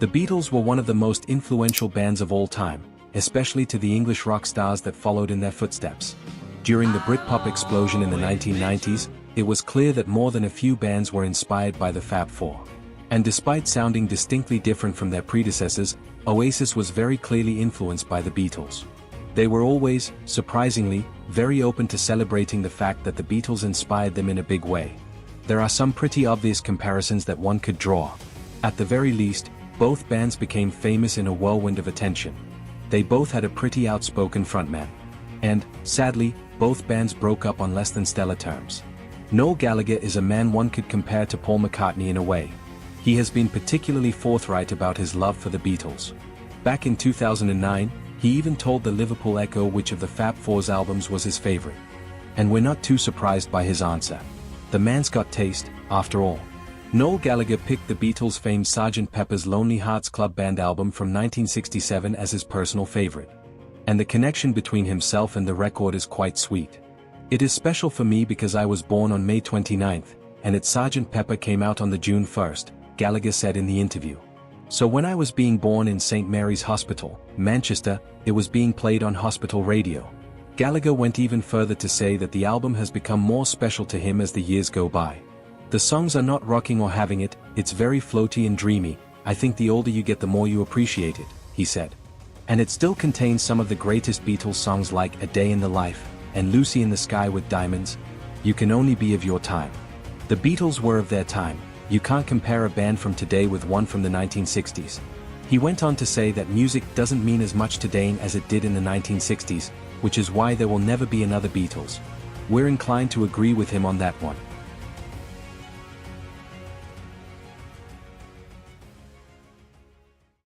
The Beatles were one of the most influential bands of all time, especially to the English rock stars that followed in their footsteps. During the Britpop explosion in the 1990s, it was clear that more than a few bands were inspired by the Fab Four. And despite sounding distinctly different from their predecessors, Oasis was very clearly influenced by the Beatles. They were always, surprisingly, very open to celebrating the fact that the Beatles inspired them in a big way. There are some pretty obvious comparisons that one could draw. At the very least, both bands became famous in a whirlwind of attention. They both had a pretty outspoken frontman. And, sadly, both bands broke up on less than stellar terms. Noel Gallagher is a man one could compare to Paul McCartney in a way. He has been particularly forthright about his love for the Beatles. Back in 2009, he even told the Liverpool Echo which of the Fab Four's albums was his favorite. And we're not too surprised by his answer. The man's got taste, after all. Noel Gallagher picked the Beatles' famed Sgt. Pepper's Lonely Hearts Club Band album from 1967 as his personal favorite. And the connection between himself and the record is quite sweet. It is special for me because I was born on May 29th, and its Sgt. Pepper came out on the June 1st, Gallagher said in the interview. So when I was being born in St. Mary's Hospital, Manchester, it was being played on hospital radio. Gallagher went even further to say that the album has become more special to him as the years go by. The songs are not rocking or having it, it's very floaty and dreamy. I think the older you get the more you appreciate it, he said. And it still contains some of the greatest Beatles songs like A Day in the Life, and Lucy in the Sky with Diamonds. You can only be of your time. The Beatles were of their time. You can't compare a band from today with one from the 1960s. He went on to say that music doesn't mean as much today as it did in the 1960s, which is why there will never be another Beatles. We're inclined to agree with him on that one.